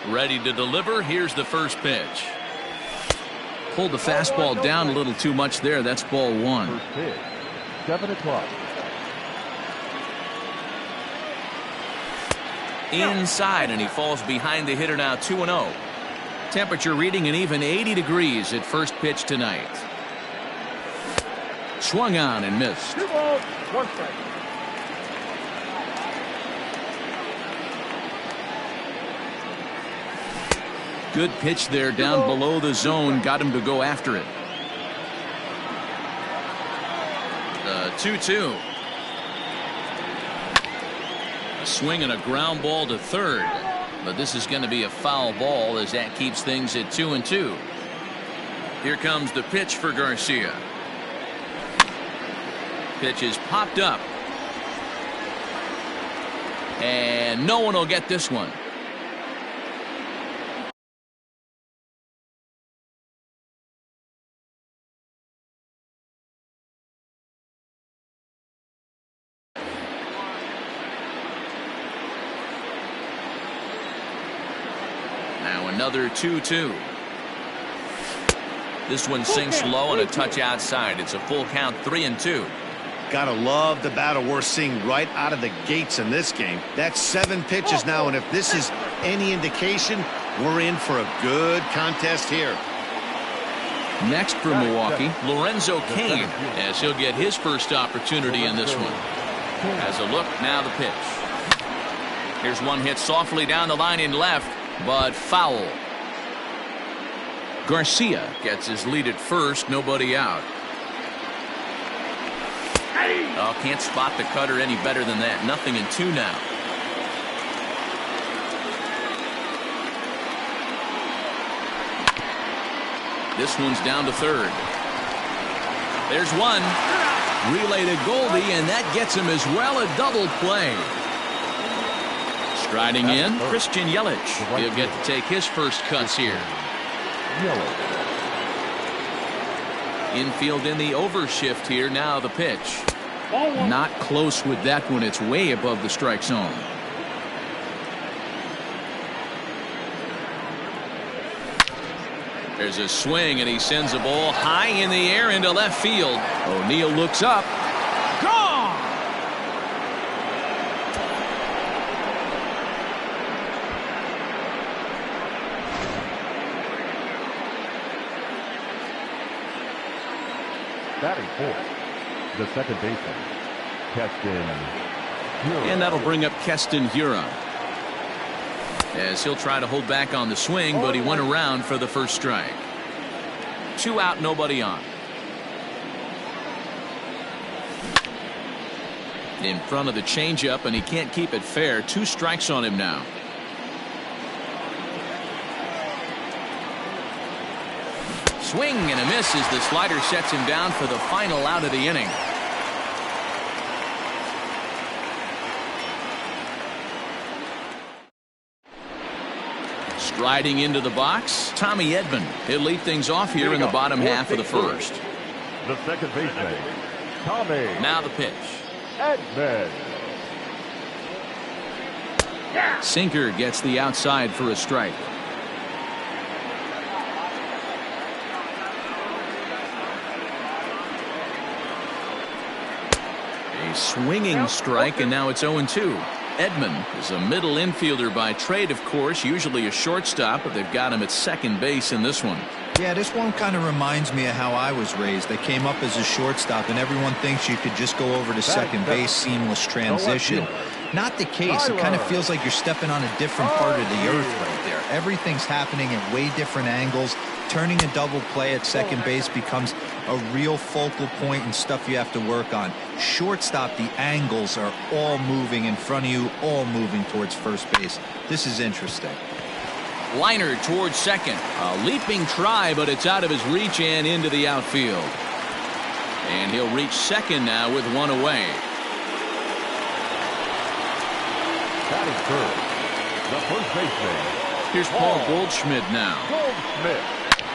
Ready to deliver. Here's the first pitch. Pulled the fastball down a little too much there. That's ball one. First pitch, 7 o'clock. Inside, and he falls behind the hitter now. 2-0. Temperature reading an even 80 degrees at first pitch tonight. Swung on and missed. 2 balls, 1 strike. Good pitch there down below the zone. Got him to go after it. 2-2. A swing and a ground ball to third. But this is going to be a foul ball as that keeps things at 2-2. Here comes the pitch for Garcia. Pitch is popped up. And no one will get this one. Now another 2-2. This one sinks low and a touch outside. It's a full count, 3-2. Gotta love the battle we're seeing right out of the gates in this game. That's 7 pitches now, and if this is any indication, we're in for a good contest here. Next for Milwaukee, Lorenzo Cain, as he'll get his first opportunity in this one. Has a look, now the pitch. Here's one hit softly down the line in left, but foul. Garcia gets his lead at first, nobody out. Oh, can't spot the cutter any better than that. 0-2 now. This one's down to third. There's one. Relay to Goldie, and that gets him as well a double play. Striding in, Christian Yelich. He'll get to take his first cuts here. Infield in the overshift here. Now the pitch. Not close with that one. It's way above the strike zone. There's a swing, and he sends a ball high in the air into left field. O'Neill looks up. Gone! Batting fourth, the second baseman, Keston Hiura. And that'll bring up Keston Hiura, as he'll try to hold back on the swing, but he went around for the first strike. 2 out, nobody on. In front of the changeup, and he can't keep it fair. 2 strikes on him now. Swing and a miss as the slider sets him down for the final out of the inning. Striding into the box, Tommy Edman. He'll lead things off here in the bottom half of the first. The second baseman, Tommy. Now the pitch. Edman. Sinker gets the outside for a strike. A swinging strike, and now it's 0-2. Edman is a middle infielder by trade, of course, usually a shortstop, but they've got him at second base in this one. Yeah, this one kind of reminds me of how I was raised. I came up as a shortstop, and everyone thinks you could just go over to second base, seamless transition. Not the case. It kind of feels like you're stepping on a different part of the earth right there. Everything's happening at way different angles. Turning a double play at second base becomes a real focal point and stuff you have to work on. Shortstop, the angles are all moving in front of you, all moving towards first base. This is interesting. Liner towards second. A leaping try, but it's out of his reach and into the outfield. And he'll reach second now with one away. Batting third, the first baseman. Here's Paul Goldschmidt now. Goldschmidt.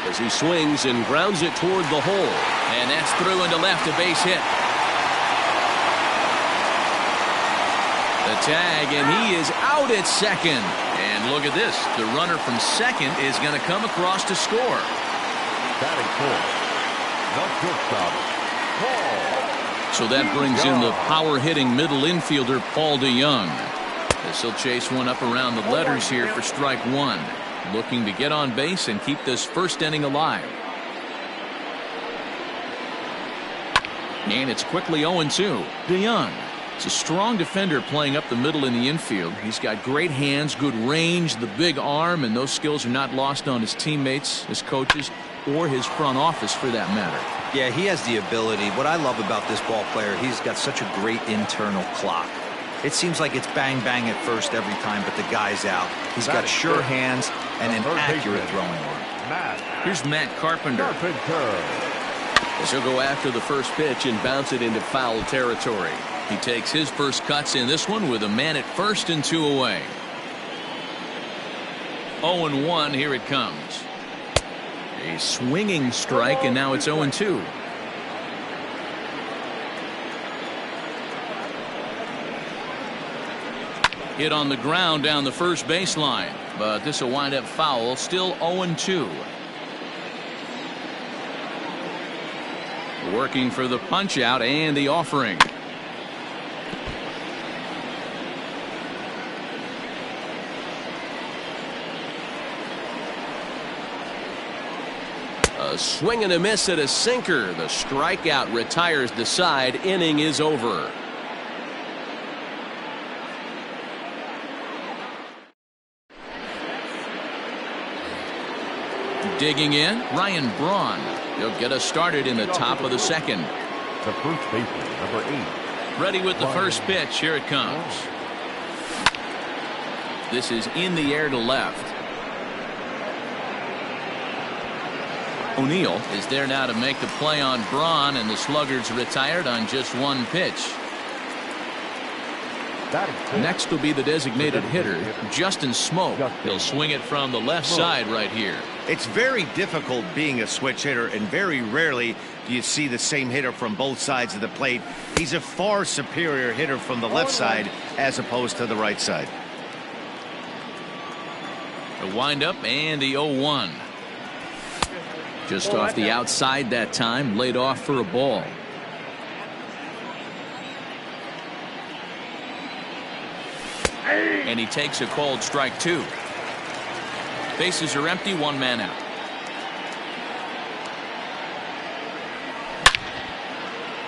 As he swings and grounds it toward the hole. And that's through into left, a base hit. The tag, and he is out at second. And look at this. The runner from second is going to come across to score. Batting fourth, the shortstop, Paul. So that brings in the power-hitting middle infielder, Paul DeYoung. As he'll chase one up around the letters here for strike one. Looking to get on base and keep this first inning alive. And it's quickly 0-2. DeYoung is a strong defender playing up the middle in the infield. He's got great hands, good range, the big arm, and those skills are not lost on his teammates, his coaches, or his front office for that matter. Yeah, he has the ability. What I love about this ball player, he's got such a great internal clock. It seems like it's bang bang at first every time, but the guy's out. He's got sure hands and an accurate throwing arm. Here's Matt Carpenter. He'll go after the first pitch and bounce it into foul territory. He takes his first cuts in this one with a man at first and 2 away. 0-1, here it comes. A swinging strike, and now it's 0-2. Hit on the ground down the first baseline, but this will wind up foul. Still 0-2. Working for the punch out and the offering. A swing and a miss at a sinker. The strikeout retires the side. Inning is over. Digging in, Ryan Braun. He'll get us started in the top of the second. The first baseman, number 8. Ready with the first pitch. Here it comes. This is in the air to left. O'Neill is there now to make the play on Braun, and the Sluggers retired on just one pitch. Next will be the designated hitter, Justin Smoke. He'll swing it from the left side right here. It's very difficult being a switch hitter, and very rarely do you see the same hitter from both sides of the plate. He's a far superior hitter from the left side as opposed to the right side. The windup and the 0-1. Just off the outside that time, laid off for a ball. And he takes a called strike 2. Bases are empty, one man out.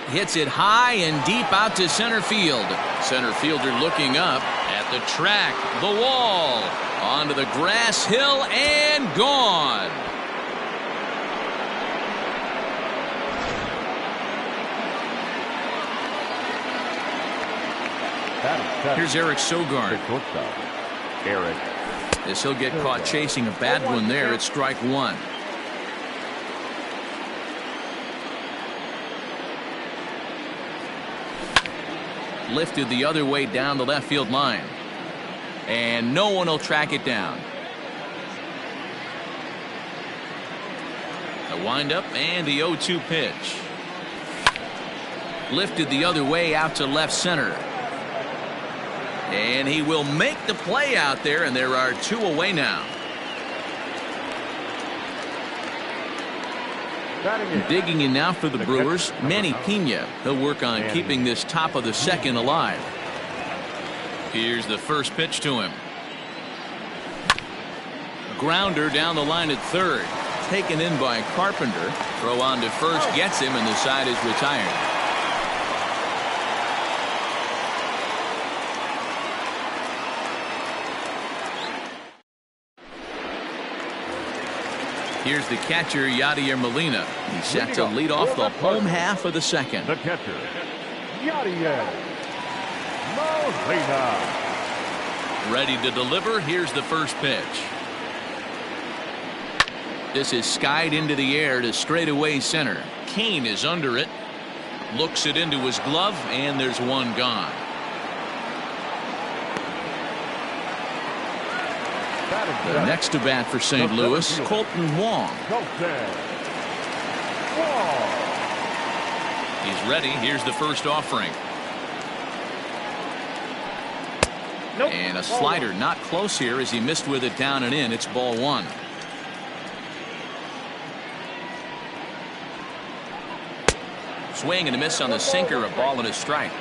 Hits it high and deep out to center field. Center fielder looking up at the track, the wall, onto the grass hill, and gone. Here's Eric Sogard. As he'll get caught chasing a bad one there at strike 1. Lifted the other way down the left field line. And no one will track it down. The windup and the 0-2 pitch. Lifted the other way out to left center. And he will make the play out there, and there are 2 away now. Digging in now for the Brewers, Manny Pena. He'll work on keeping this top of the second alive. Here's the first pitch to him. Grounder down the line at third. Taken in by Carpenter. Throw on to first gets him, and the side is retired. Here's the catcher, Yadier Molina. He's set to lead off the home half of the second. The catcher, Yadier Molina. Ready to deliver. Here's the first pitch. This is skied into the air to straightaway center. Kane is under it. Looks it into his glove, and there's one gone. The next to bat for St. Louis, Colton Wong. He's ready. Here's the first offering. And a slider not close here as he missed with it down and in. It's ball one. Swing and a miss on the sinker, a ball and a strike.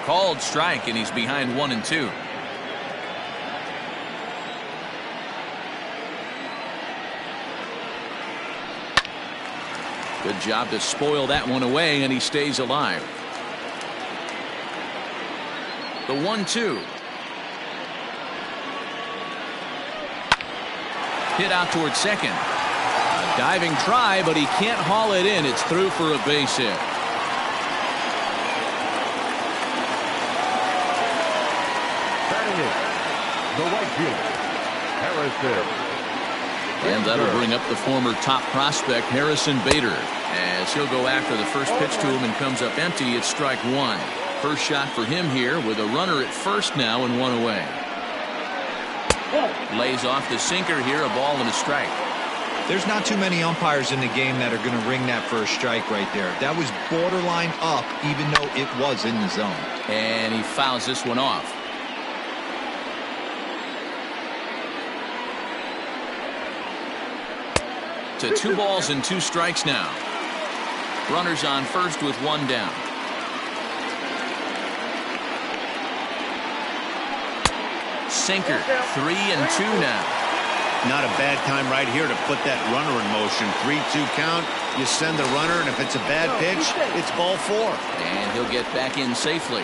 Called strike, and he's behind 1-2. Good job to spoil that one away, and he stays alive. The 1-2. Hit out towards second. A diving try, but he can't haul it in. It's through for a base hit. Batting it, the right fielder, Harrison. And that'll bring up the former top prospect, Harrison Bader, as he'll go after the first pitch to him and comes up empty. It's strike one. First shot for him here with a runner at first now and one away. Lays off the sinker here, a ball and a strike. There's not too many umpires in the game that are going to ring that for a strike right there. That was borderline up, even though it was in the zone. And he fouls this one off. To 2 balls and 2 strikes now. Runners on first with one down. Sinker, 3-2 now. Not a bad time right here to put that runner in motion. 3-2 count. You send the runner, and if it's a bad pitch, it's ball 4. And he'll get back in safely.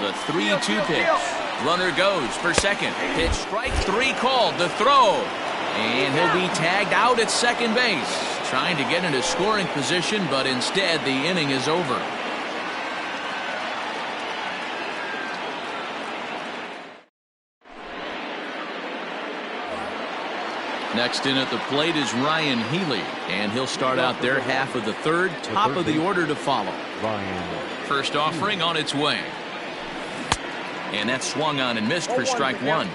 The 3-2 pitch. Runner goes for second. Pitch strike 3 called. The throw. And he'll be tagged out at second base. Trying to get into scoring position, but instead the inning is over. Next in at the plate is Ryan Healy, and he'll start out their half of the third. Top of the order to follow. First offering on its way. And that's swung on and missed for strike one.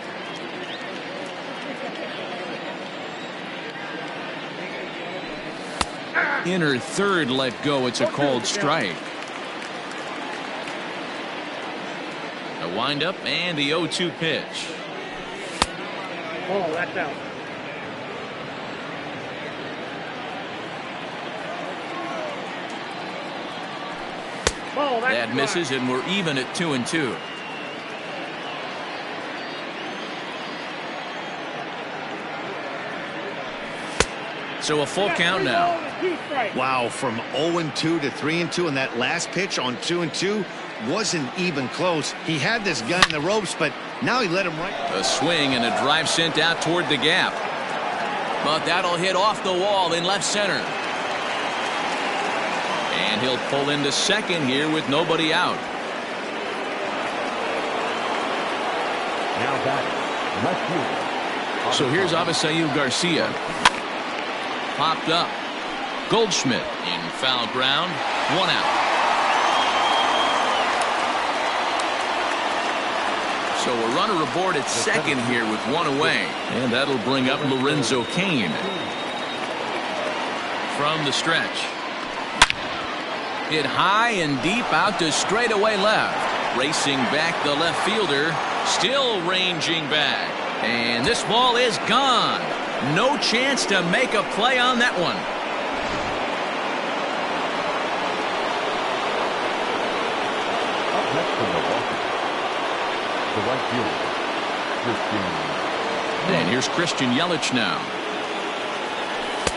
Inner third let go. It's a called strike. A windup and the 0-2 pitch. Oh, that's out. That misses, and we're even at 2-2. So a full count now. Wow, from 0-2 to 3-2, and that last pitch on 2-2 wasn't even close. He had this guy in the ropes, but now he let him right. A swing and a drive sent out toward the gap. But that'll hit off the wall in left center. And he'll pull into second here with nobody out. Now back, left field. So here's Avisail Garcia. Popped up. Goldschmidt in foul ground. 1 out. So a runner aboard at second here with 1 away. And that'll bring up Lorenzo Cain. From the stretch. Hit high and deep out to straightaway left. Racing back the left fielder. Still ranging back. And this ball is gone. No chance to make a play on that one. Up next to the right fielder, Christian. And here's Christian Yelich now.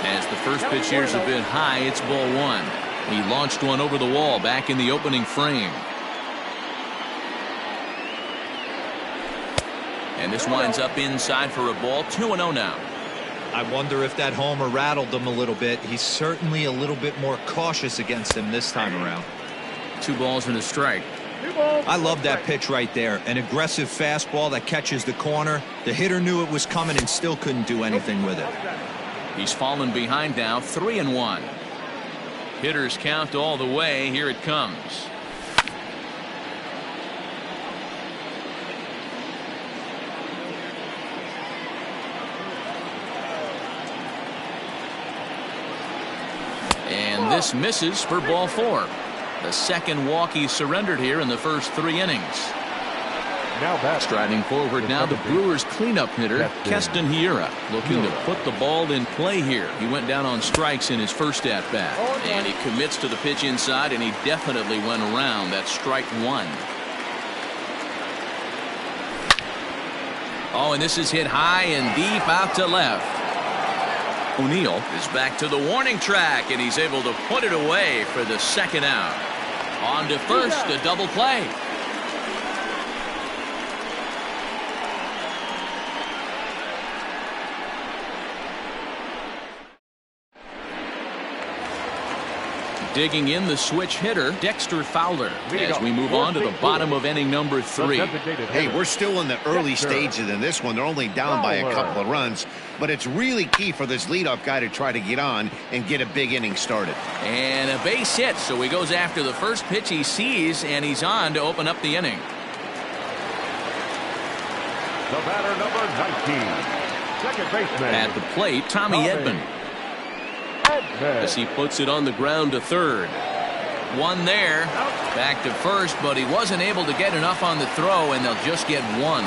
As the first pitch here's a bit high, it's ball 1. He launched one over the wall back in the opening frame. And this winds up inside for a ball. 2-0 now. I wonder if that homer rattled him a little bit. He's certainly a little bit more cautious against him this time around. 2 balls and a strike. I love that pitch right there. An aggressive fastball that catches the corner. The hitter knew it was coming and still couldn't do anything with it. He's fallen behind now. 3-1. Hitters count all the way. Here it comes. And this misses for ball 4. The second walk he surrendered here in the first 3 innings. Now back. Striding forward now, the Brewers cleanup hitter, Keston Hiura, looking to put the ball in play here. He went down on strikes in his first at-bat. And he commits to the pitch inside, and he definitely went around. That's strike 1. Oh, and this is hit high and deep out to left. O'Neill is back to the warning track, and he's able to put it away for the second out. On to first, a double play. Digging in the switch hitter, Dexter Fowler, as we move on to the bottom of inning number 3. Hey, we're still in the early stages in this one. They're only down by a couple of runs, but it's really key for this leadoff guy to try to get on and get a big inning started. And a base hit, so he goes after the first pitch he sees, and he's on to open up the inning. The batter, number 19, second baseman. At the plate, Tommy Edman, as he puts it on the ground to third. One there, back to first, but he wasn't able to get enough on the throw, and they'll just get 1.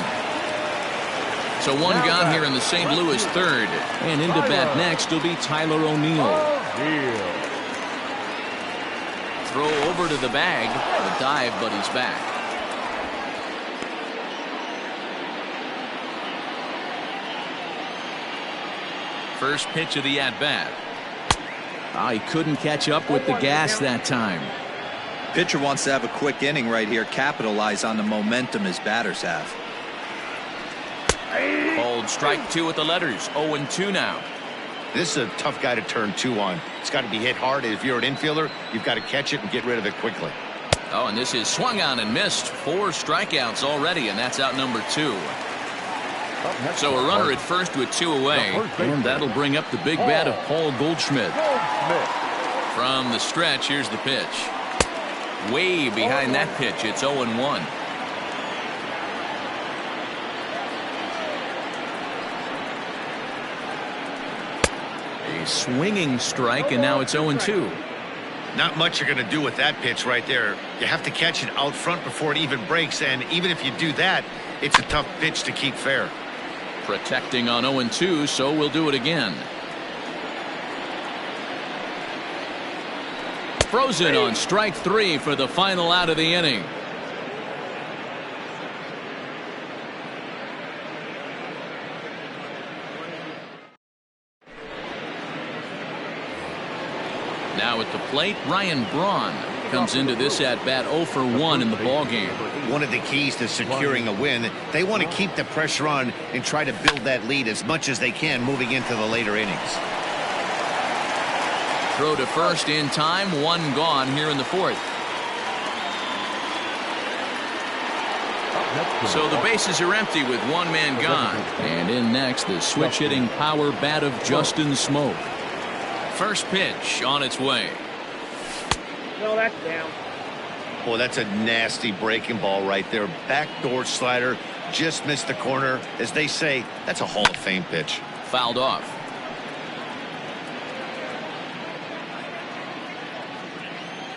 So 1 gone here in the St. Louis third. And into bat next will be Tyler O'Neill. Throw over to the bag. The dive, but he's back. First pitch of the at-bat. He couldn't catch up with the gas that time. Pitcher wants to have a quick inning right here, capitalize on the momentum his batters have. Called strike 2 with the letters. 0-2 now. This is a tough guy to turn 2 on. It's got to be hit hard. If you're an infielder, you've got to catch it and get rid of it quickly. Oh, and this is swung on and missed. 4 strikeouts already, and that's out number 2. So a runner at first with 2 away, and that'll bring up the big bat of Paul Goldschmidt. From the stretch, here's the pitch. Way behind that pitch, it's 0-1. A swinging strike, and now it's 0-2. Not much you're going to do with that pitch right there. You have to catch it out front before it even breaks, and even if you do that, it's a tough pitch to keep fair. Protecting on 0-2, so we'll do it again. Frozen on strike 3 for the final out of the inning. Now at the plate, Ryan Braun comes into this at bat 0 for 1 in the ballgame. One of the keys to securing a win, they want to keep the pressure on and try to build that lead as much as they can moving into the later innings. Throw to first in time, 1 gone here in the 4th. So the bases are empty with 1 man gone. And in next, the switch hitting power bat of Justin Smoak. First pitch on its way. No, that's down. Boy, that's a nasty breaking ball right there. Backdoor slider, just missed the corner. As they say, that's a Hall of Fame pitch. Fouled off.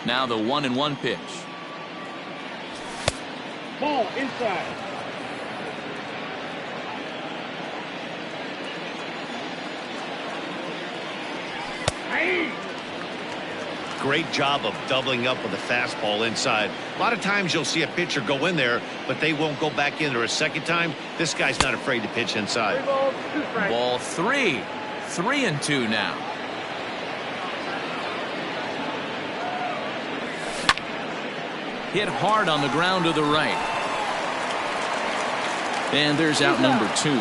Now the 1-1 pitch. Ball inside. Hey! Great job of doubling up with a fastball inside. A lot of times you'll see a pitcher go in there, but they won't go back in there a second time. This guy's not afraid to pitch inside. Ball 3. 3-2 now. Hit hard on the ground to the right. And there's out number 2.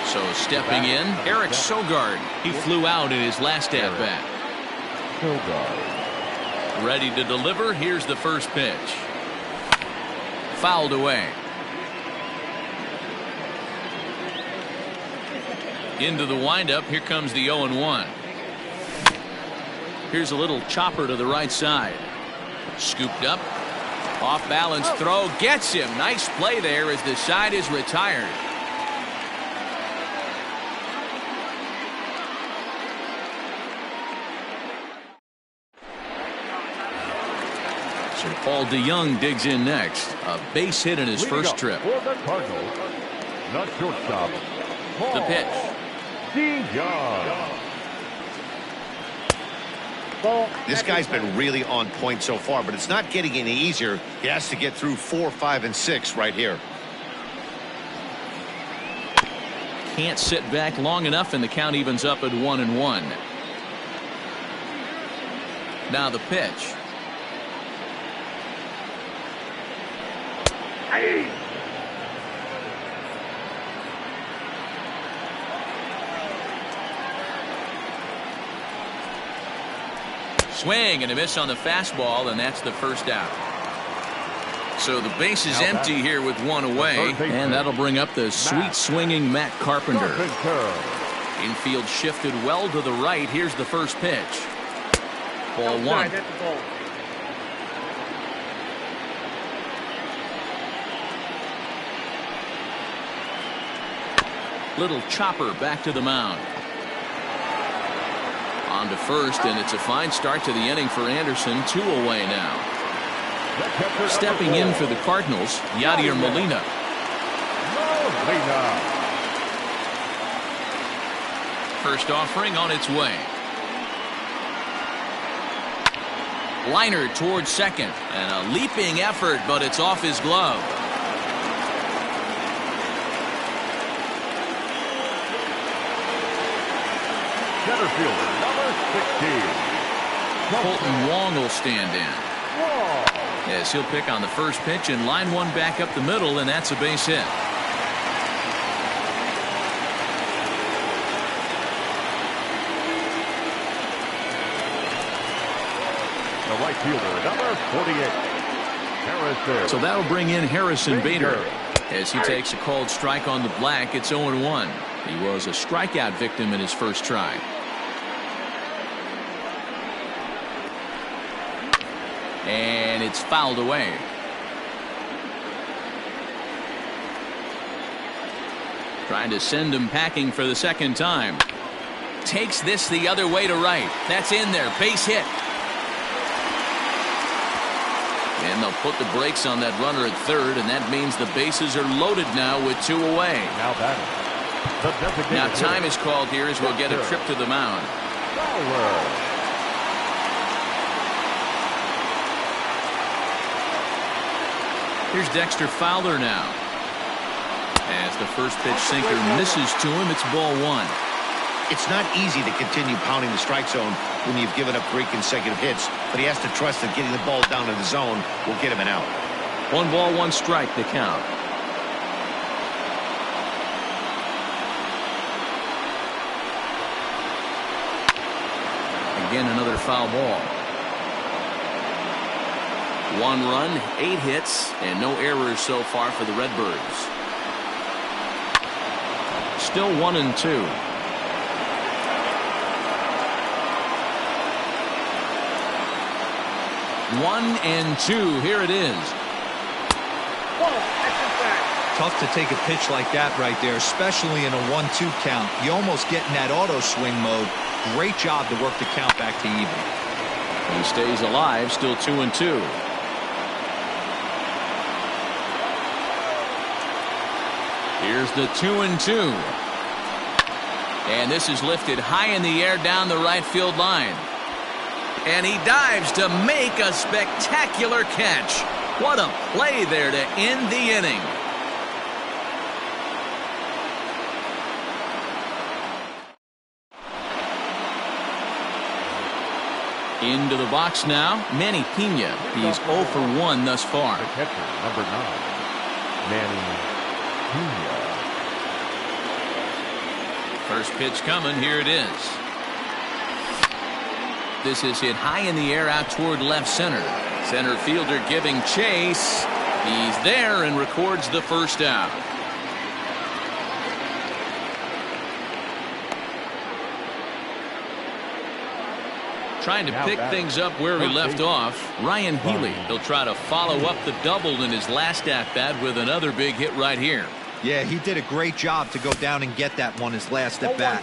So stepping in, Eric Sogard. He flew out in his last at-bat. Ready to deliver. Here's the first pitch. Fouled away. Into the windup. Here comes the 0-1. Here's a little chopper to the right side. Scooped up. Off balance throw. Gets him. Nice play there as the side is retired. And Paul DeYoung digs in next. A base hit in his first trip. For the Cardinals, the shortstop, The pitch. DeYoung. Ball. This guy's been really on point so far, but it's not getting any easier. He has to get through 4, 5, and 6 right here. Can't sit back long enough, and the count evens up at 1-1. Now the pitch. Hey. Swing and a miss on the fastball, and that's the first out. So the base is empty here with one away, and that'll bring up the sweet swinging Matt Carpenter. Infield shifted well to the right. Here's the first pitch. Ball one. That's the ball. Little chopper back to the mound. On to first, and it's a fine start to the inning for Anderson. 2 away now. Stepping in for the Cardinals, Yadier Molina. First offering on its way. Liner towards second, and a leaping effort, but it's off his glove. Center fielder, number 16. Colton Wong will stand in. Yes, he'll pick on the first pitch, and line one back up the middle, and that's a base hit. The right fielder, number 48. Harrison. So that'll bring in Harrison Bader. As he takes a called strike on the black, it's 0-1. He was a strikeout victim in his first try. And it's fouled away. Trying to send him packing for the second time. Takes this the other way to right. That's in there. Base hit. And they'll put the brakes on that runner at third, and that means the bases are loaded now with 2 away. Now that. Now time is called here as we'll get a trip to the mound. Here's Dexter Fowler now. As the first pitch sinker misses to him, it's ball one. It's not easy to continue pounding the strike zone when you've given up 3 consecutive hits, but he has to trust that getting the ball down to the zone will get him an out. 1 ball, 1 strike, the count. Again, another foul ball. 1 run, 8 hits, and no errors so far for the Redbirds. Still 1-2. 1-2. Here it is. Tough to take a pitch like that right there, especially in a 1-2 count. You almost get in that auto swing mode. Great job to work the count back to even. He stays alive, still 2-2. Here's the 2-2. And this is lifted high in the air down the right field line. And he dives to make a spectacular catch. What a play there to end the inning. Into the box now, Manny Pena. He's 0 for 1 thus far. The catcher, number 9, Manny Pena. First pitch coming. Here it is. This is hit high in the air out toward left center. Center fielder giving chase. He's there and records the first out. Trying to pick things up where we left off. Ryan Healy. He'll try to follow up the double in his last at-bat with another big hit right here. Yeah, he did a great job to go down and get that one his last at bat.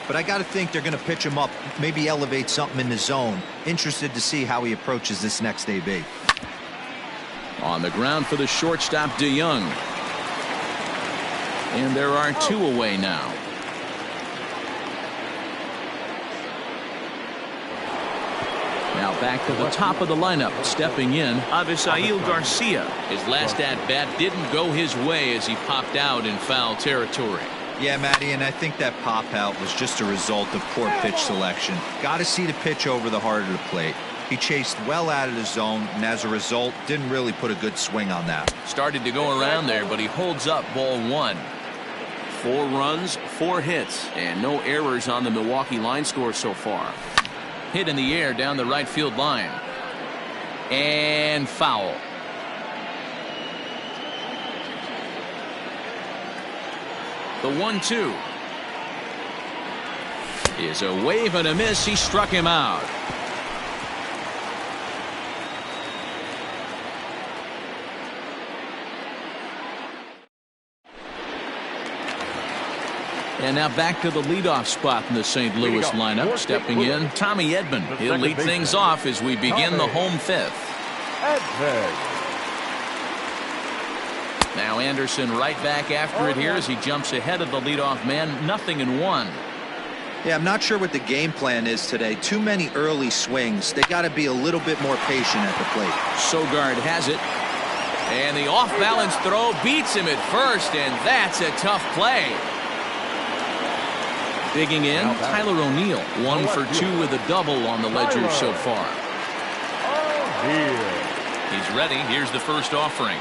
But I got to think they're going to pitch him up, maybe elevate something in the zone. Interested to see how he approaches this next AB. On the ground for the shortstop, DeYoung. And there are 2 away now. Now back to the top of the lineup. Stepping in, Avisail Garcia. His last at-bat didn't go his way as he popped out in foul territory. Yeah, Matty, and I think that pop-out was just a result of poor pitch selection. Got to see the pitch over the heart of the plate. He chased well out of the zone, and as a result, didn't really put a good swing on that. Started to go around there, but he holds up ball 1. 4 runs, 4 hits, and no errors on the Milwaukee line score so far. Hit in the air down the right field line. And foul. The 1-2 is a wave and a miss. He struck him out. And now back to the leadoff spot in the St. Louis lineup. Stepping in, Tommy Edman. He'll lead things off as we begin the home 5th. Now Anderson right back after it here as he jumps ahead of the leadoff man. 0-1. Yeah, I'm not sure what the game plan is today. Too many early swings. They got to be a little bit more patient at the plate. Sogard has it. And the off-balance throw beats him at first, and that's a tough play. Digging in, Tyler O'Neill. 1 for 2 with a double on the ledger so far. He's ready. Here's the first offering.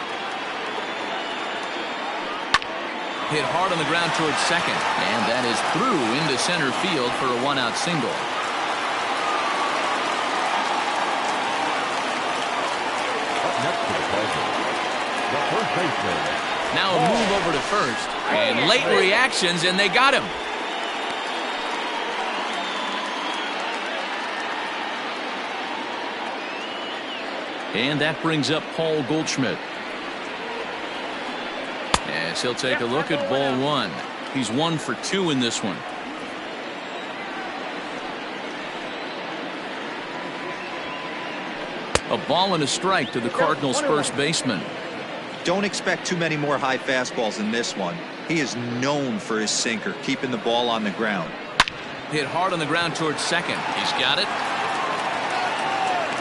Hit hard on the ground towards second, and that is through into center field for a 1-out single. Up next to the plate, the first baseman. Now a move over to first, and late reactions, and they got him. And that brings up Paul Goldschmidt. As he'll take a look at ball 1. He's 1 for 2 in this one. A ball and a strike to the Cardinals' first baseman. Don't expect too many more high fastballs in this one. He is known for his sinker, keeping the ball on the ground. Hit hard on the ground towards second. He's got it.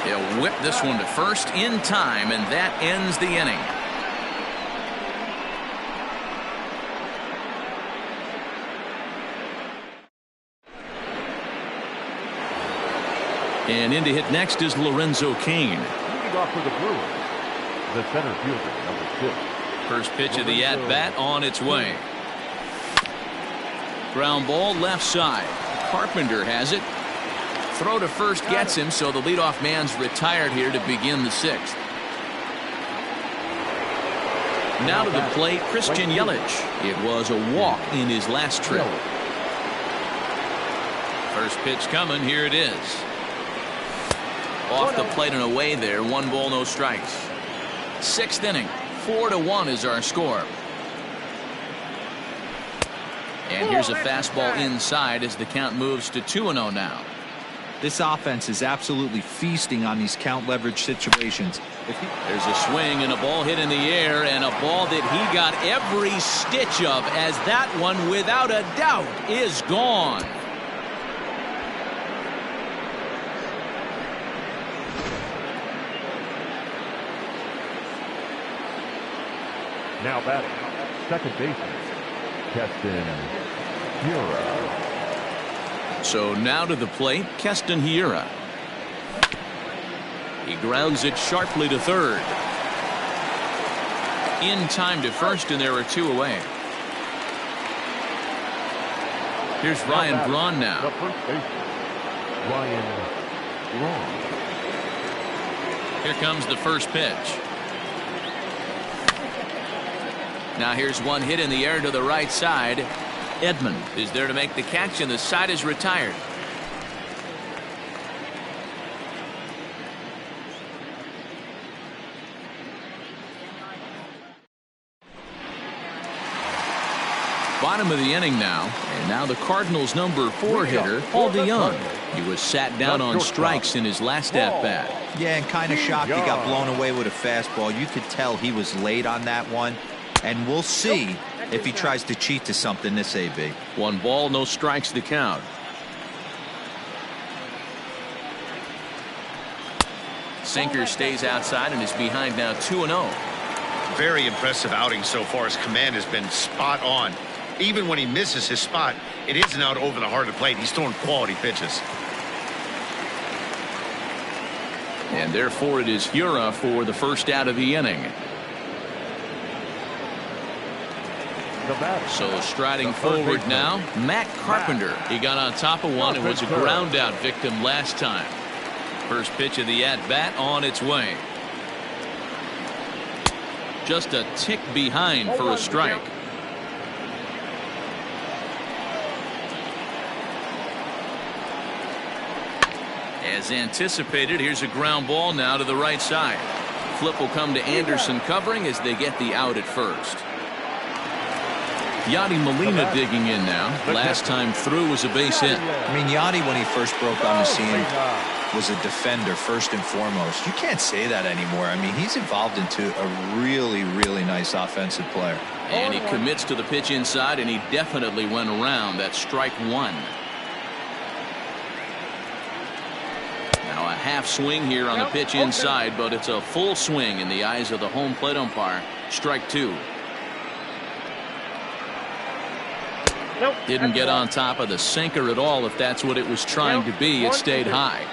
He'll whip this one to first in time, and that ends the inning. And in to hit next is Lorenzo Cain. Leading off for the Brewers, the center fielder, number 2. First pitch of the at-bat on its way. Ground ball left side. Carpenter has it. Throw to first gets him, so the leadoff man's retired here to begin the 6th. Now to the plate, Christian Yelich. It was a walk in his last trip. First pitch coming. Here it is. Off the plate and away there. 1 ball, no strikes. 6th inning. 4-1 is our score. And here's a fastball inside as the count moves to 2-0 now. This offense is absolutely feasting on these count leverage situations. There's a swing and a ball hit in the air, and a ball that he got every stitch of, as that one without a doubt is gone. Now batting, second baseman, Keston Hiura. So now to the plate, Keston Hiura. He grounds it sharply to third. In time to first, and there are 2 away. Here's Ryan Braun now. The first baseman, Ryan Braun. Here comes the first pitch. Now here's one hit in the air to the right side. Edman is there to make the catch, and the side is retired. Bottom of the inning now, and now the Cardinals' number 4 hitter, Paul DeYoung. He was sat down on strikes in his last at-bat. Yeah, and kind of shocked he got blown away with a fastball. You could tell he was late on that one, and we'll see if he tries to cheat to something this AB. 1 ball, no strikes to count. Sinker stays outside and is behind now 2-0. Very impressive outing so far. His command has been spot on. Even when he misses his spot, it isn't out over the heart of the plate. He's throwing quality pitches. And therefore it is Hura for the first out of the inning. So striding forward now, Matt Carpenter. He got on top of one and was a ground out victim last time. First pitch of the at-bat on its way. Just a tick behind for a strike. As anticipated, here's a ground ball now to the right side. Flip will come to Anderson covering as they get the out at first. Yadi Molina digging in now. Last time through was a base hit. I mean, Yadi, when he first broke on the scene, was a defender first and foremost. You can't say that anymore. I mean, he's evolved into a really, really nice offensive player. And he commits to the pitch inside, and he definitely went around. That's strike 1. Now a half swing here on the pitch inside, but it's a full swing in the eyes of the home plate umpire. Strike 2. Didn't get on top of the sinker at all. If that's what it was trying to be, it stayed high.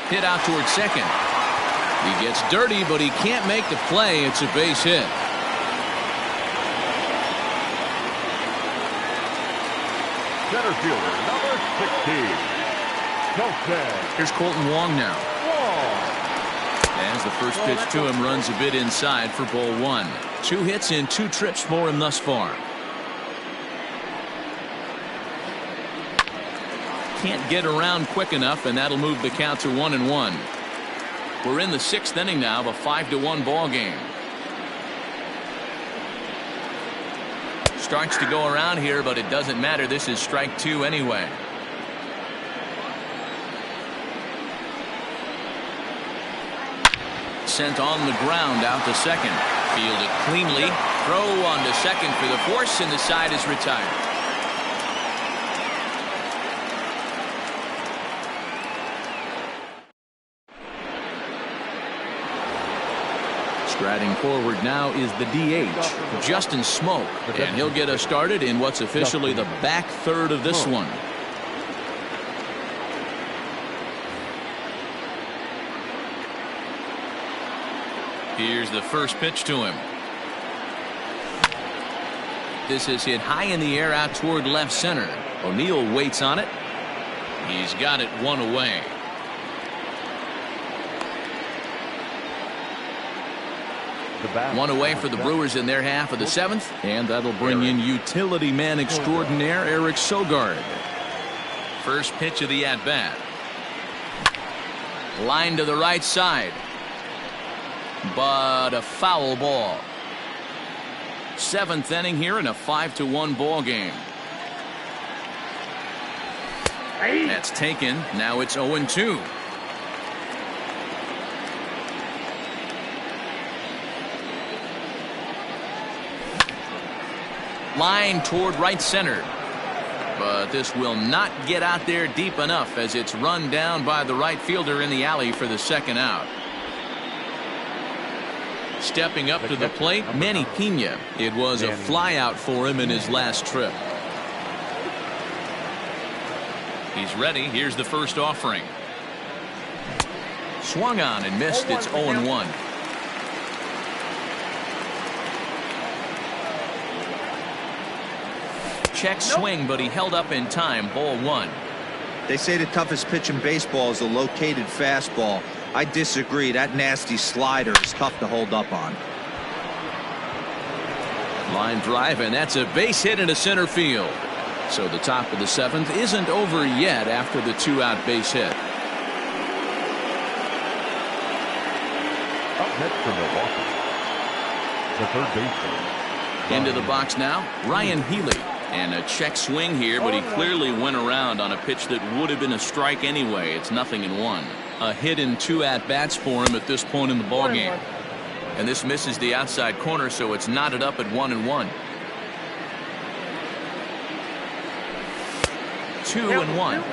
Hit out towards second. He gets dirty, but he can't make the play. It's a base hit. Center fielder, number 16. Colton. Here's Colton Wong now. As the first pitch to him runs a bit inside for ball 1. 2 hits in 2 trips for him thus far. Can't get around quick enough, and that'll move the count to 1-1. We're in the 6th inning now of a 5-1 ball game. Starts to go around here, but it doesn't matter. This is strike 2 anyway. Sent on the ground out to second. Fielded cleanly. Throw on to second for the force, and the side is retired. Striding forward now is the DH, Justin Smoke, and he'll get us started in what's officially the back third of this one. Here's the first pitch to him. This is hit high in the air out toward left center. O'Neill waits on it. He's got it 1 away. One away for the Brewers in their half of the 7th, and that'll bring in utility man extraordinaire Eric Sogard. First pitch of the at-bat. Line to the right side. But a foul ball. 7th inning here in a 5-1 ball game. That's taken. Now it's 0-2. Line toward right center. But this will not get out there deep enough as it's run down by the right fielder in the alley for the second out. Stepping up to the plate, Manny Pena. It was a flyout for him in his last trip. He's ready. Here's the first offering. Swung on and missed. It's 0-1. Check swing, but he held up in time. Ball 1. They say the toughest pitch in baseball is a located fastball. I disagree. That nasty slider is tough to hold up on. Line drive, and that's a base hit into center field. So the top of the 7th isn't over yet after the 2-out base hit. Up next for Milwaukee, the third baseman. Into the box now, Ryan Healy. And a check swing here, but he clearly went around on a pitch that would have been a strike anyway. It's 0-1. A hit in 2 at-bats for him at this point in the ballgame. And this misses the outside corner, so it's knotted up at 1-1. 2-1.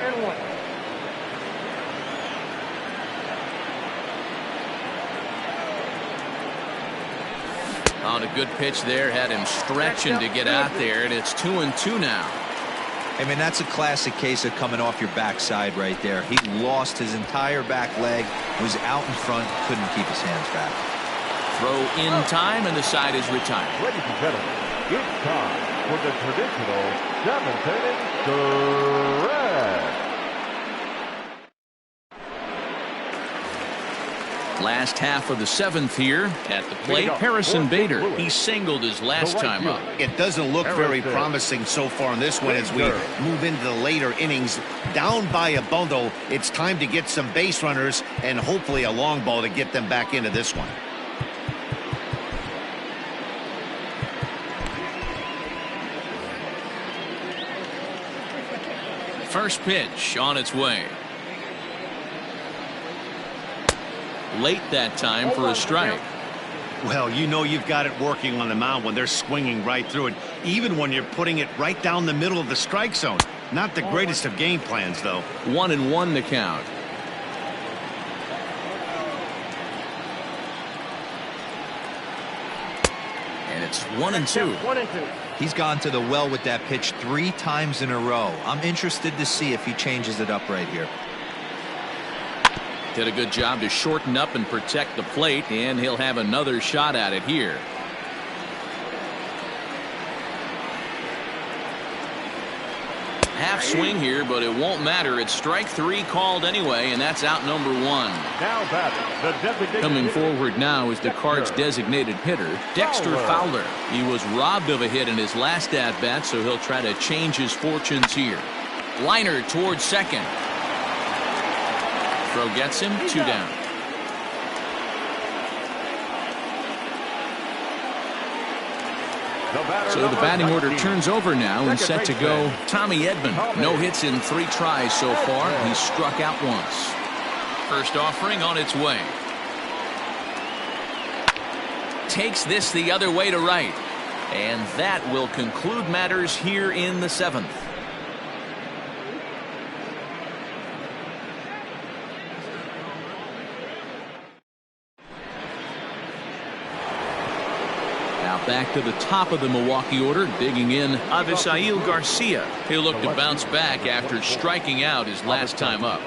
On a good pitch there, had him stretching to get out there, and it's 2-2 now. I mean, that's a classic case of coming off your backside right there. He lost his entire back leg, was out in front, couldn't keep his hands back. Throw in time, and the side is retired. Ladies and gentlemen, it's time for the traditional 7th inning stretch. Last half of the 7th here at the plate. Harrison Bader. He singled his last time up. It doesn't look very promising so far in this one as we move into the later innings. Down by a bundle, it's time to get some base runners and hopefully a long ball to get them back into this one. First pitch on its way. Late that time for a strike. Well, you know you've got it working on the mound when they're swinging right through it, even when you're putting it right down the middle of the strike zone. Not the greatest of game plans, though. 1-1 the count. And it's 1-2. He's gone to the well with that pitch 3 times in a row. I'm interested to see if he changes it up right here. Did a good job to shorten up and protect the plate, and he'll have another shot at it here. Half swing here, but it won't matter. It's strike 3 called anyway, and that's out number 1. Now batting, the designated Coming hitter, forward now is the Cards' designated hitter, Dexter Fowler. He was robbed of a hit in his last at-bat, so he'll try to change his fortunes here. Liner towards second. Throw gets him, 2 down. So the batting order turns over now and set to go Tommy Edman. No hits in 3 tries so far. He's struck out once. First offering on its way. Takes this the other way to right. And that will conclude matters here in the 7th. Back to the top of the Milwaukee order, digging in Avisail Garcia. He'll look to bounce back after striking out his last time up.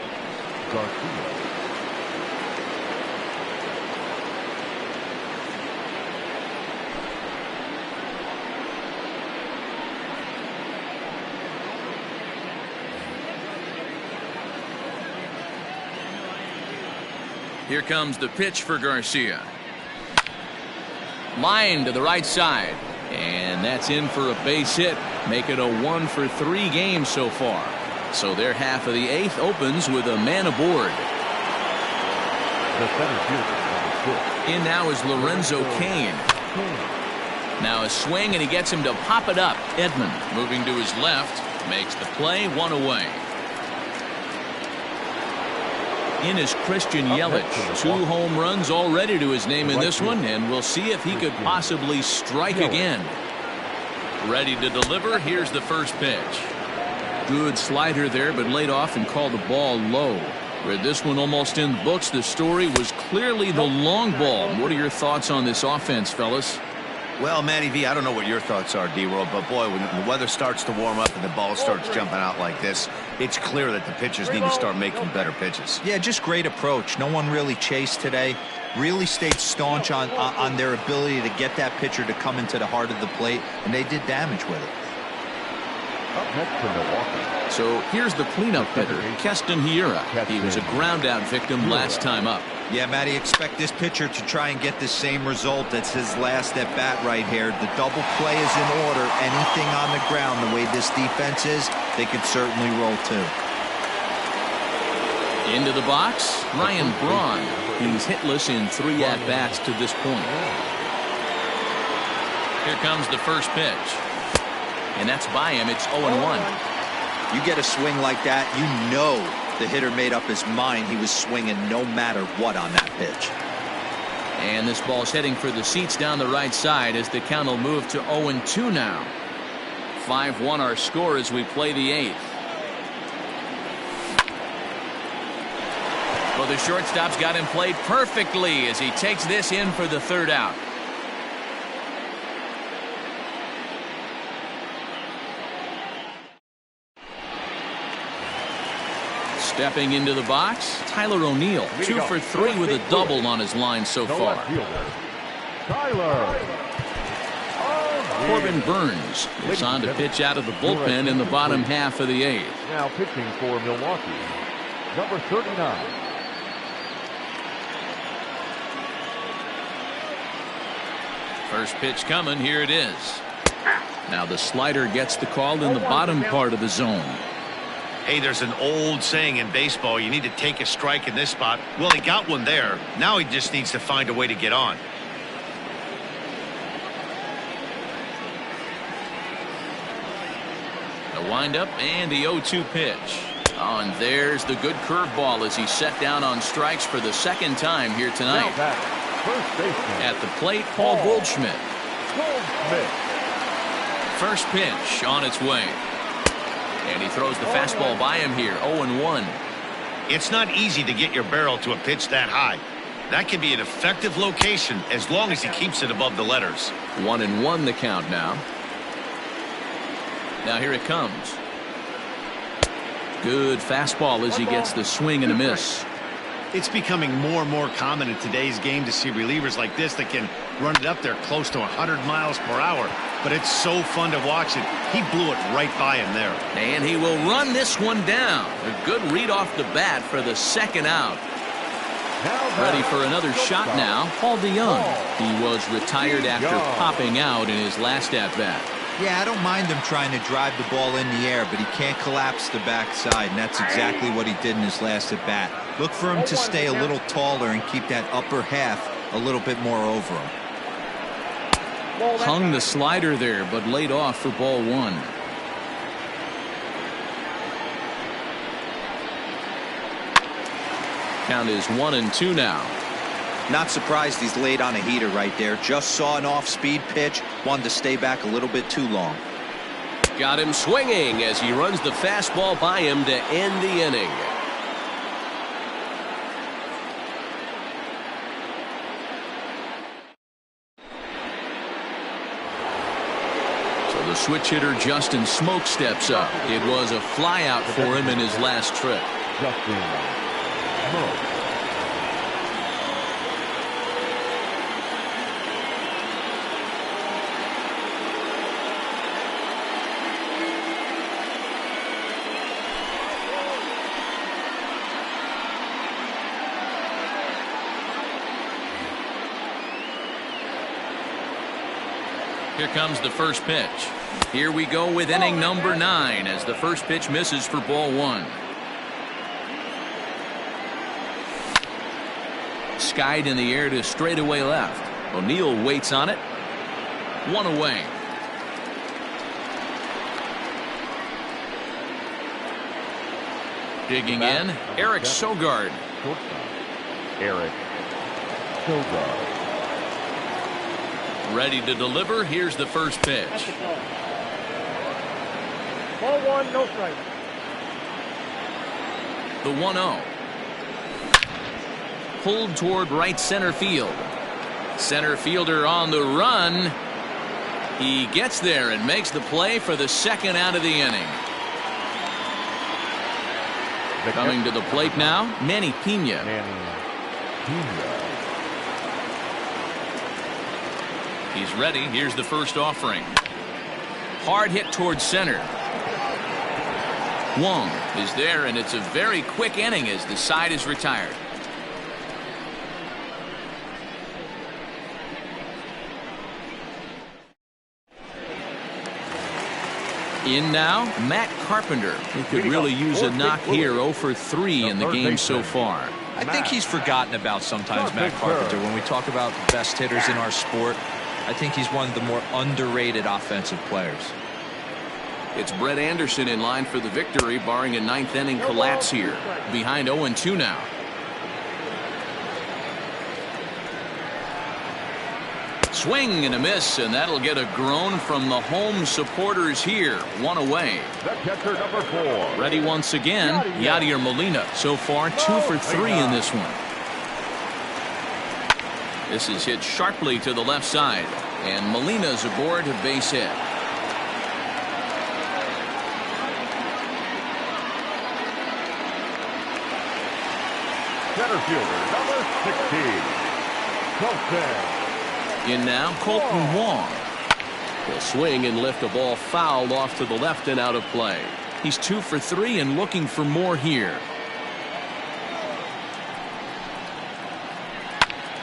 Here comes the pitch for Garcia. Line to the right side, and that's in for a base hit. Make it a 1-for-3 game so far. So their half of the 8th opens with a man aboard. The center fielder, In now is Lorenzo Cain. Now a swing, and he gets him to pop it up. Edman moving to his left, makes the play, 1 away. In is Christian Yelich. 2 home runs already to his name in this one, and we'll see if he could possibly strike again. Ready to deliver. Here's the first pitch. Good slider there, but laid off and called the ball low. With this one almost in the books, the story was clearly the long ball. What are your thoughts on this offense, fellas? Well, Matty V, I don't know what your thoughts are, D-World, but boy, when the weather starts to warm up and the ball starts jumping out like this, it's clear that the pitchers need to start making better pitches. Yeah, just great approach. No one really chased today. Really stayed staunch on their ability to get that pitcher to come into the heart of the plate, and they did damage with it. Up next for Milwaukee. So here's the cleanup hitter, Keston Hiura. He was a ground-out victim last time up. Yeah, Matty, expect this pitcher to try and get the same result. That's his last at bat right here. The double play is in order. Anything on the ground, the way this defense is, they could certainly roll too. Into the box, Ryan Braun. He's hitless in 3 at-bats to this point. Here comes the first pitch. And that's by him. It's 0-1. You get a swing like that, you know the hitter made up his mind he was swinging no matter what on that pitch. And this ball's heading for the seats down the right side as the count will move to 0-2 now. 5-1 our score as we play the 8th. Well, the shortstop's got him played perfectly as he takes this in for the 3rd out. Stepping into the box, Tyler O'Neill, 2 for 3 with a double on his line so far. Tyler. Corbin Burns is on to pitch out of the bullpen in the bottom half of the 8th. Now pitching for Milwaukee, number 39. First pitch coming. Here it is. Now the slider gets the call in the bottom part of the zone. Hey, there's an old saying in baseball, you need to take a strike in this spot. Well, he got one there. Now he just needs to find a way to get on. The windup and the 0-2 pitch. Oh, and there's the good curveball as he's set down on strikes for the 2nd time here tonight. At the plate, Paul Goldschmidt. First pitch on its way. And he throws the fastball by him here. 0-1. It's not easy to get your barrel to a pitch that high. That can be an effective location as long as he keeps it above the letters. 1-1 the count now. Now here it comes. Good fastball as he gets the swing and a miss. It's becoming more and more common in today's game to see relievers like this that can run it up there close to 100 miles per hour. But it's so fun to watch it. He blew it right by him there. And he will run this one down. A good read off the bat for the 2nd out. Ready for another shot now, Paul DeYoung. He was retired after popping out in his last at-bat. Yeah, I don't mind him trying to drive the ball in the air, but he can't collapse the backside, and that's exactly what he did in his last at-bat. Look for him to stay a little taller and keep that upper half a little bit more over him. Hung the slider there, but laid off for ball 1. Count is 1-2 now. Not surprised he's laid on a heater right there. Just saw an off-speed pitch. Wanted to stay back a little bit too long. Got him swinging as he runs the fastball by him to end the inning. So the switch hitter Justin Smoke steps up. It was a flyout for him in his last trip. Justin Smoke. Here comes the first pitch. Here we go with inning number 9 as the first pitch misses for ball 1. Skied in the air to straightaway left. O'Neill waits on it. 1 away. Digging in, Eric Sogard. Eric Sogard. Ready to deliver. Here's the first pitch. Ball 1, no strike. The 1-0. Pulled toward right center field. Center fielder on the run. He gets there and makes the play for the 2nd out of the inning. Coming to the plate now, Manny Pena. He's ready. Here's the first offering. Hard hit towards center. Wong is there, and it's a very quick inning as the side is retired. In now, Matt Carpenter, who could really use a knock here. 0 for 3 in the game so far. I think he's forgotten about sometimes, Matt Carpenter. When we talk about the best hitters in our sport, I think he's one of the more underrated offensive players. It's Brett Anderson in line for the victory, barring a ninth inning collapse here. Behind 0-2 now. Swing and a miss, and that'll get a groan from the home supporters here. 1 away. The catcher, number 4. Ready once again, Yadier Molina. So far, 2 for 3 in this one. This is hit sharply to the left side, and Molina's aboard a base hit. Center fielder, number 16. Colton. In now, Colton Wong. He'll swing and lift a ball foul off to the left and out of play. He's 2 for 3 and looking for more here.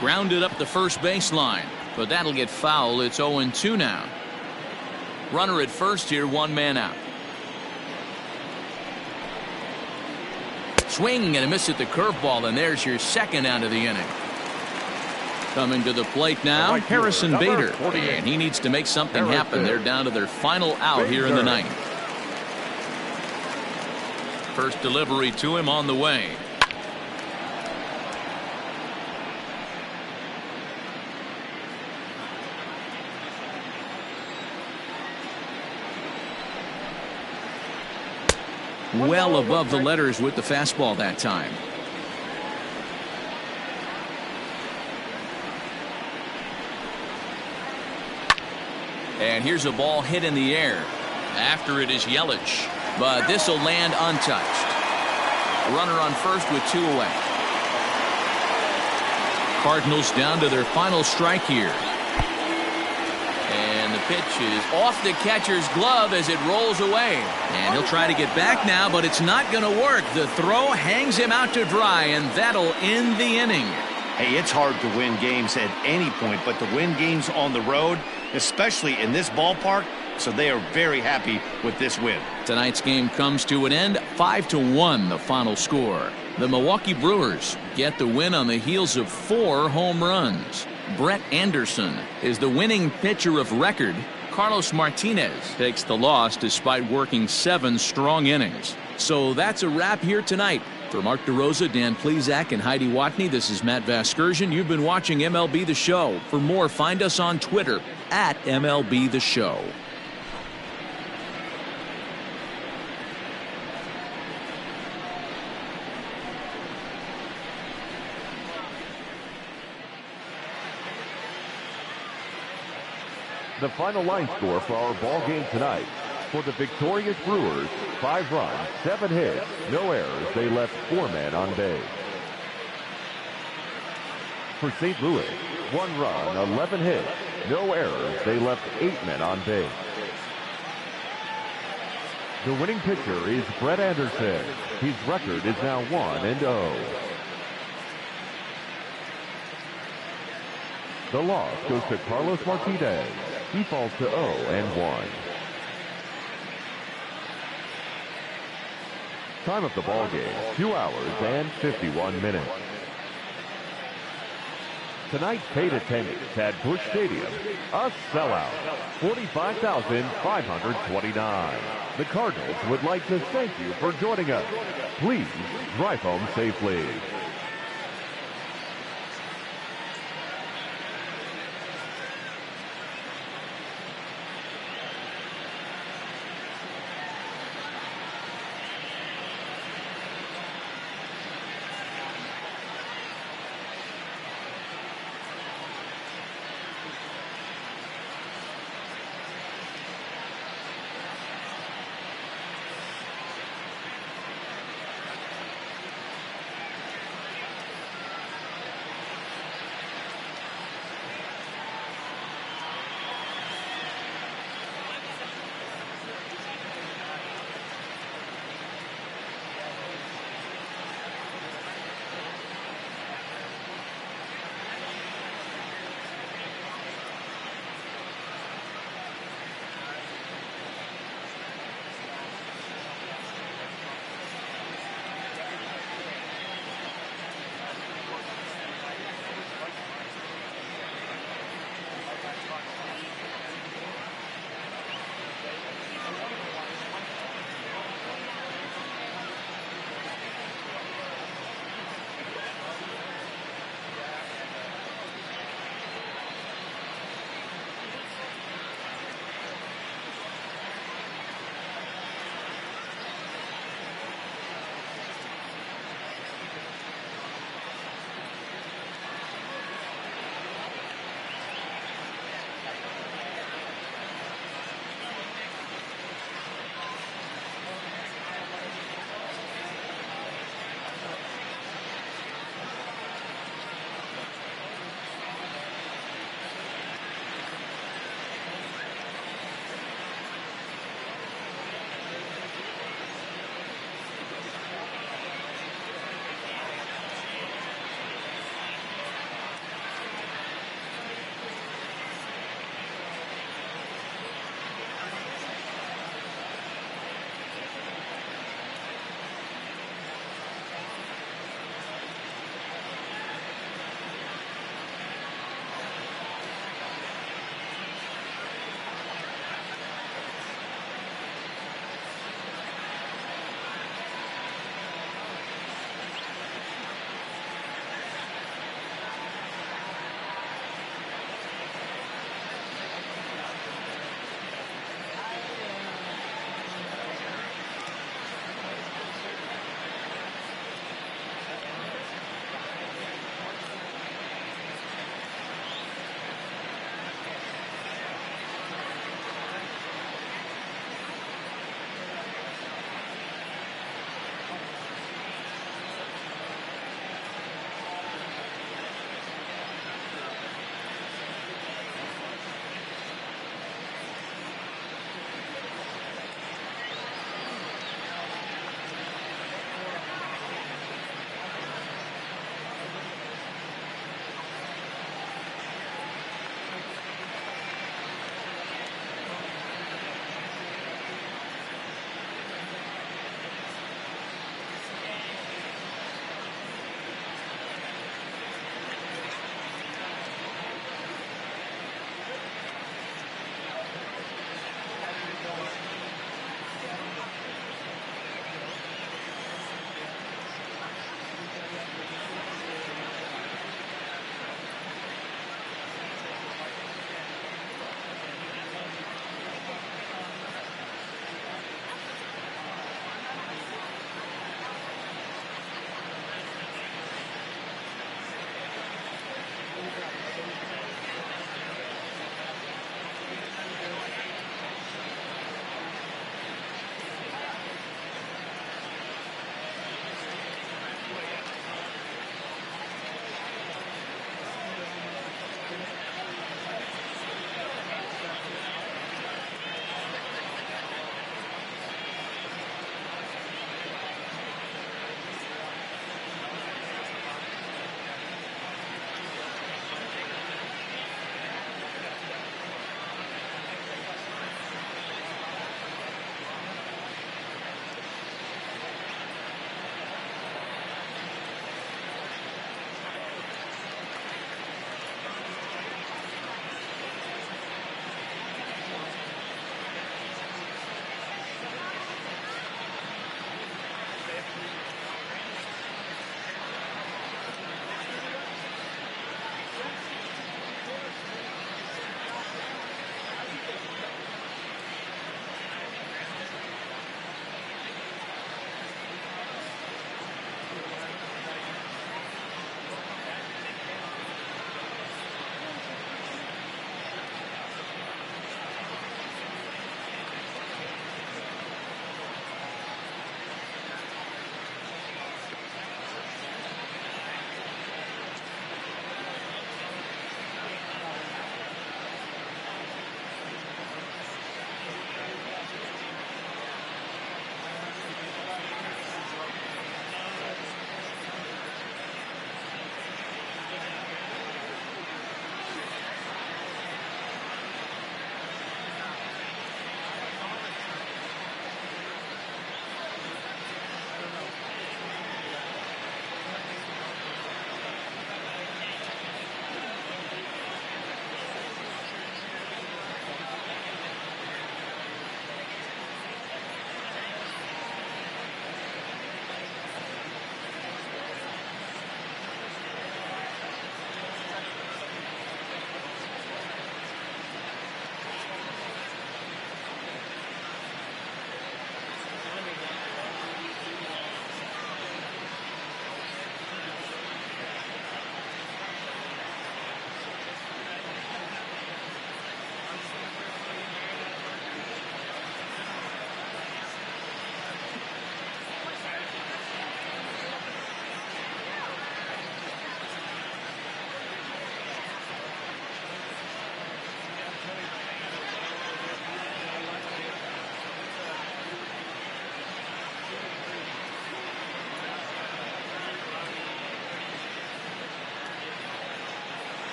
Grounded up the first baseline, but that'll get foul. It's 0-2 now. Runner at first here, 1 man out. Swing and a miss at the curveball, and there's your second out of the inning. Coming to the plate now, Harrison Bader, and he needs to make something happen. They're down to their final out here in the ninth. First delivery to him on the way. Well above the letters with the fastball that time. And here's a ball hit in the air. After it is Yelich, but this will land untouched. Runner on first with 2 away. Cardinals down to their final strike here. And the pitch is off the catcher's glove as it rolls away. And he'll try to get back now, but it's not going to work. The throw hangs him out to dry, and that'll end the inning. Hey, it's hard to win games at any point, but to win games on the road, especially in this ballpark, so they are very happy with this win. Tonight's game comes to an end, 5-1 the final score. The Milwaukee Brewers get the win on the heels of 4 home runs. Brett Anderson is the winning pitcher of record. Carlos Martinez takes the loss despite working 7 strong innings. So that's a wrap here tonight. For Mark DeRosa, Dan Plesac, and Heidi Watney, this is Matt Vasgersian. You've been watching MLB The Show. For more, find us on Twitter at MLB The Show. The final line score for our ball game tonight. For the victorious Brewers, 5 runs, 7 hits, no errors. They left 4 men on base. For St. Louis, 1 run, 11 hits, no errors. They left 8 men on base. The winning pitcher is Brett Anderson. His record is now 1-0. The loss goes to Carlos Martinez. He falls to 0-1. Time of the ball game, 2 hours and 51 minutes. Tonight's paid attendance at Busch Stadium, a sellout, 45,529. The Cardinals would like to thank you for joining us. Please drive home safely.